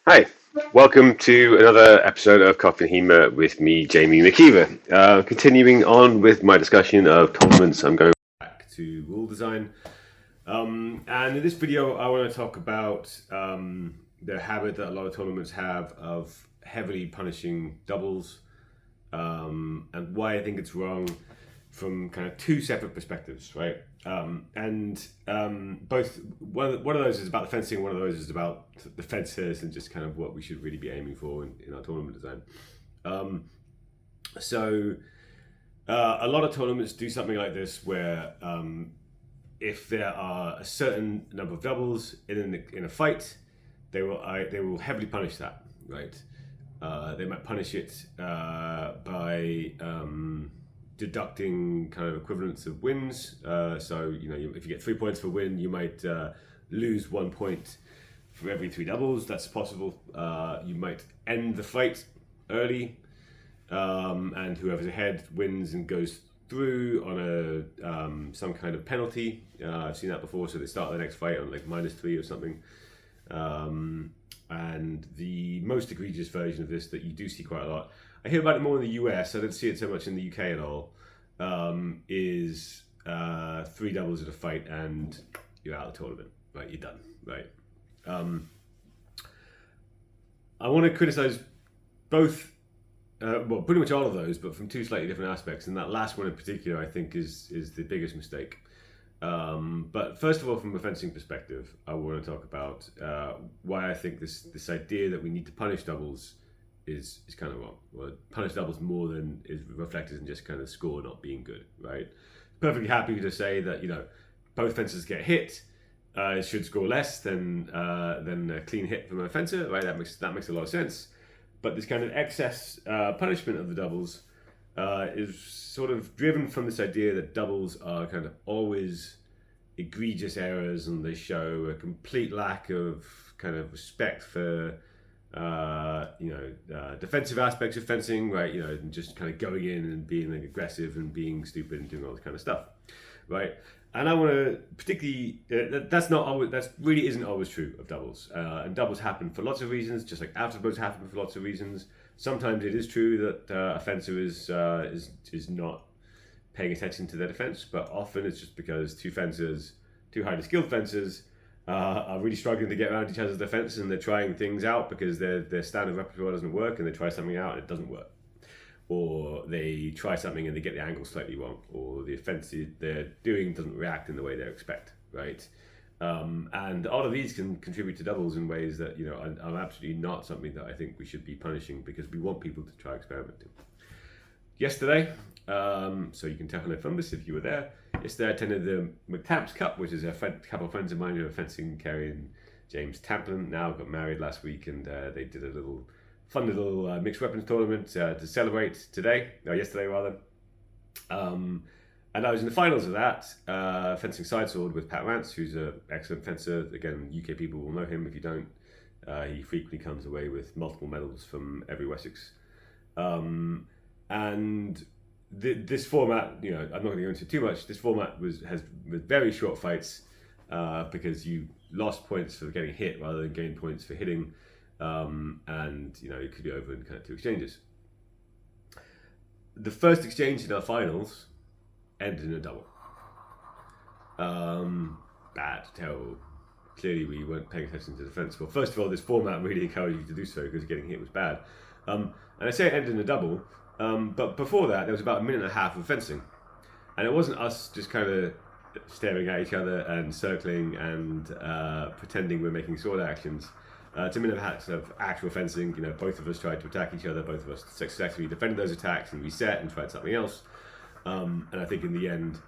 Hi, welcome to another episode of Coffee HEMA with me, Jamie McKeever. Continuing on with my discussion of tournaments, I'm going back to rule design. And in this video, I want to talk about the habit that a lot of tournaments have of heavily punishing doubles and why I think it's wrong from kind of two separate perspectives, right? Both one of those is about the fencing, one of those is about the fences and just kind of what we should really be aiming for in our tournament design. A lot of tournaments do something like this where if there are a certain number of doubles in a fight, they will heavily punish that, right? They might punish it by deducting kind of equivalents of wins. So if you get 3 points for win, you might lose 1 point for every 3 doubles. That's possible. You might end the fight early, and whoever's ahead wins and goes through on some kind of penalty. I've seen that before. So they start the next fight on like -3 or something. And the most egregious version of this that you do see quite a lot, I hear about it more in the US, I don't see it so much in the UK at all, is 3 doubles at a fight and you're out of the tournament, right? You're done, right? I want to criticize both, pretty much all of those, but from two slightly different aspects. And that last one in particular, I think, is the biggest mistake. But first of all, from a fencing perspective, I want to talk about why I think this idea that we need to punish doubles is kind of wrong. Well, punish doubles more than is reflected in just kind of score not being good, right? Perfectly happy to say that both fences get hit. It should score less than a clean hit from a fencer, right? That makes a lot of sense. But this kind of excess punishment of the doubles is sort of driven from this idea that doubles are kind of always egregious errors, and they show a complete lack of kind of respect for defensive aspects of fencing, right? And just kind of going in and being like, aggressive and being stupid and doing all this kind of stuff, right? And I want to particularly that really isn't always true of doubles, and doubles happen for lots of reasons, just like out of boats happen for lots of reasons. Sometimes it is true that a fencer is not paying attention to their defense, but often it's just because two highly skilled fencers, are really struggling to get around each other's defense, and they're trying things out because their standard repertoire doesn't work, and they try something out and it doesn't work, or they try something and they get the angle slightly wrong, or the offense they're doing doesn't react in the way they expect, right? And all of these can contribute to doubles in ways that are absolutely not something that I think we should be punishing, because we want people to try experimenting. Yesterday, so you can tell from this if you were there. Yesterday I attended the McTamps Cup, which is a couple of friends of mine who are fencing, Kerry and James Tamplin, now got married last week, and they did a fun little mixed weapons tournament to celebrate yesterday rather. And I was in the finals of that, fencing sidesword with Pat Rance, who's an excellent fencer. Again, UK people will know him. If you don't, he frequently comes away with multiple medals from every Wessex. And this format, I'm not going to go into too much. This format has very short fights because you lost points for getting hit rather than gain points for hitting, and it could be over in kind of 2 exchanges. The first exchange in our finals ended in a double. Bad, terrible. Clearly, we weren't paying attention to defense. Well, first of all, this format really encouraged you to do so because getting hit was bad. And I say it ended in a double. But before that, there was about a minute and a half of fencing. And it wasn't us just kind of staring at each other and circling and pretending we're making sword actions. It's a minute and a half of actual fencing. Both of us tried to attack each other. Both of us successfully defended those attacks and reset and tried something else. And I think in the end,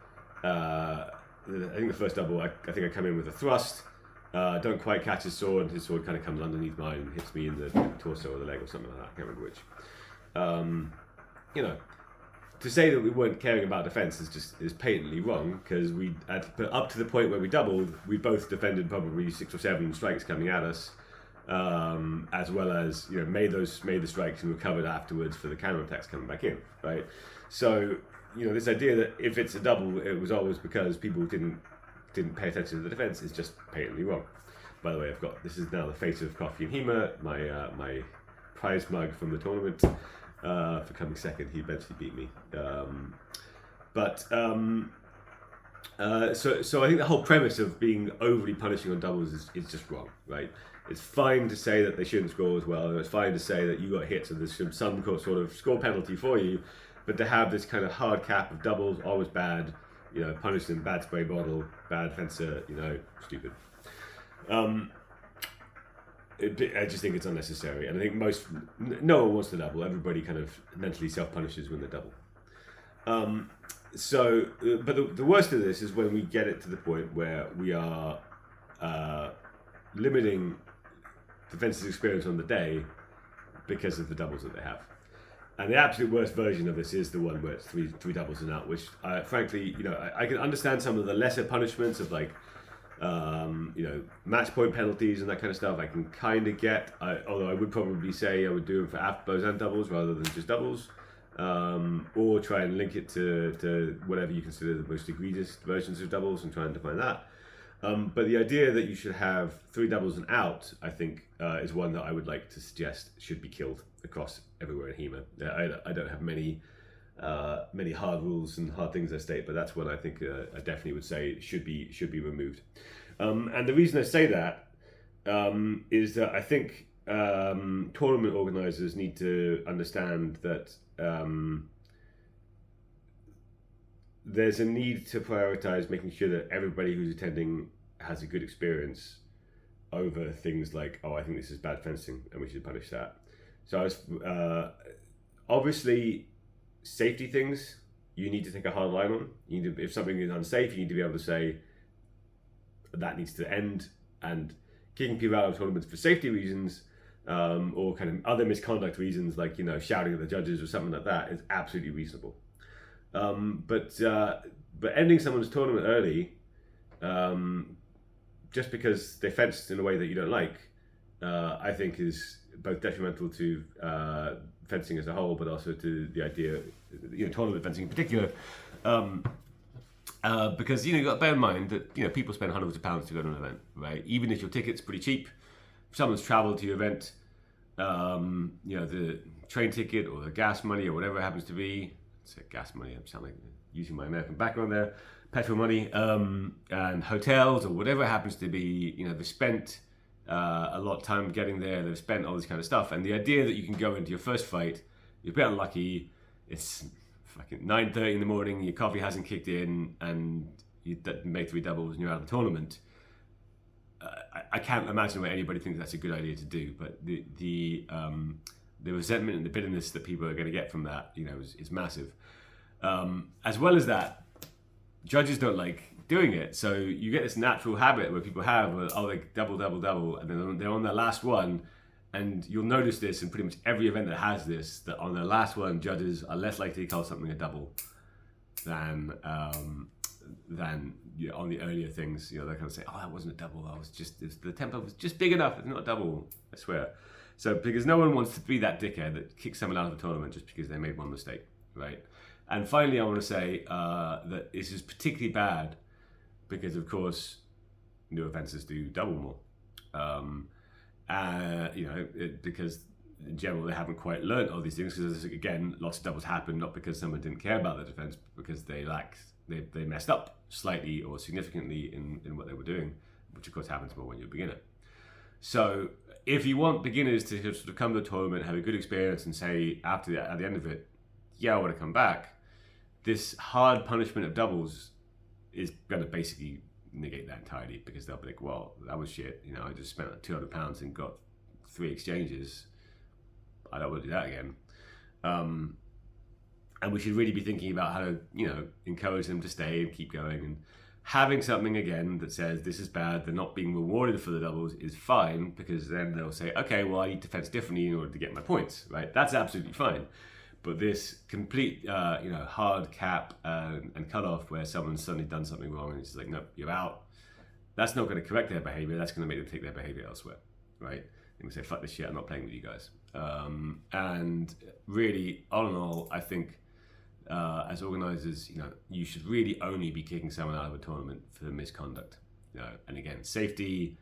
I think the first double, I think I come in with a thrust. Don't quite catch his sword, and his sword kind of comes underneath mine and hits me in the torso or the leg or something like that. I can't remember which. To say that we weren't caring about defense is patently wrong, because up to the point where we doubled, we both defended probably 6 or 7 strikes coming at us, as well as made the strikes and recovered afterwards for the counter attacks coming back in, right? So this idea that if it's a double, it was always because people didn't pay attention to the defense is just patently wrong. by the way, this is now the face of Coffee HEMA, my prize mug from the tournament for coming second. He eventually beat me. So I think the whole premise of being overly punishing on doubles is just wrong, right? It's fine to say that they shouldn't score as well, and it's fine to say that you got hit, so there's some sort of score penalty for you, but to have this kind of hard cap of doubles, always bad, punish them, bad spray bottle, bad fencer, stupid. I just think it's unnecessary, and I think no one wants to double. Everybody kind of mentally self-punishes when they double. But the worst of this is when we get it to the point where we are limiting the fencer's experience on the day because of the doubles that they have. And the absolute worst version of this is the one where it's three doubles and out, which frankly, I can understand some of the lesser punishments of like, match point penalties and that kind of stuff. I can kind of get, although I would probably say I would do them for bows and doubles rather than just doubles. Or try and link it to whatever you consider the most egregious versions of doubles and try and define that. But the idea that you should have three doubles and out, I think, is one that I would like to suggest should be killed across everywhere in HEMA. I don't have many hard rules and hard things I state, but that's one I think I definitely would say should be removed. And the reason I say that is that I think tournament organisers need to understand that there's a need to prioritize making sure that everybody who's attending has a good experience over things like, I think this is bad fencing and we should punish that. So obviously safety things you need to take a hard line on. If something is unsafe, you need to be able to say that needs to end, and kicking people out of tournaments for safety reasons or kind of other misconduct reasons like shouting at the judges or something like that is absolutely reasonable. But ending someone's tournament early just because they fenced in a way that you don't like, I think is both detrimental to fencing as a whole, but also to the idea, tournament fencing in particular. Because you've got to bear in mind that people spend hundreds of pounds to go to an event, right? Even if your ticket's pretty cheap, if someone's travelled to your event, the train ticket or the gas money or whatever it happens to be. It's gas money. I'm sounding like using my American background there. Petrol money and hotels or whatever it happens to be. They spent a lot of time getting there. They've spent all this kind of stuff. And the idea that you can go into your first fight, you're a bit unlucky. It's fucking 9:30 in the morning. Your coffee hasn't kicked in, and you make three doubles and you're out of the tournament. I can't imagine why anybody thinks that's a good idea to do. But the resentment and the bitterness that people are going to get from that, is massive. As well as that, judges don't like doing it. So you get this natural habit where people have, like double, and then they're on their last one. And you'll notice this in pretty much every event that has this, that on their last one, judges are less likely to call something a double than on the earlier things. They kind of say, that wasn't a double. The tempo was just big enough. It's not a double, I swear. So because no one wants to be that dickhead that kicks someone out of the tournament just because they made one mistake, right? And finally, I want to say that this is particularly bad because, of course, new offences do double more. Because in general they haven't quite learned all these things, because again, lots of doubles happen not because someone didn't care about the defense, but because they messed up slightly or significantly in what they were doing, which of course happens more when you're a beginner. So if you want beginners to sort of come to the tournament, have a good experience, and say at the end of it, I want to come back, this hard punishment of doubles is going to basically negate that entirely, because they'll be like, well, that was shit. I just spent like £200 and got 3 exchanges. I don't want to do that again. And we should really be thinking about how to, encourage them to stay and keep going, and having something again that says this is bad, they're not being rewarded for the doubles is fine, because then they'll say, okay, well, I need to fence differently in order to get my points, right? That's absolutely fine. But this complete, hard cap and cut off where someone's suddenly done something wrong and it's just like, no, you're out. That's not going to correct their behavior. That's going to make them take their behavior elsewhere, right? They say, fuck this shit, I'm not playing with you guys. And really, all in all, I think as organisers, you should really only be kicking someone out of a tournament for misconduct. And again, safety,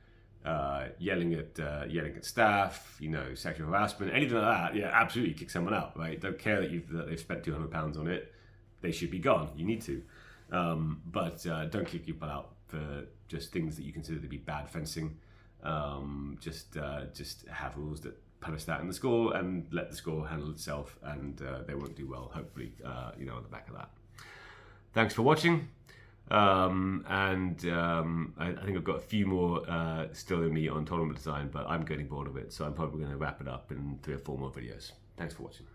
yelling at staff, sexual harassment, anything like that, yeah, absolutely kick someone out, right? Don't care that they've spent £200 on it. They should be gone. You need to, but don't kick people out for just things that you consider to be bad fencing. Just have rules that punish that in the score and let the score handle itself, and they won't do well, hopefully, on the back of that. Thanks for watching. I think I've got a few more still in me on tournament design, but I'm getting bored of it, so I'm probably going to wrap it up in 3 or 4 more videos. Thanks for watching.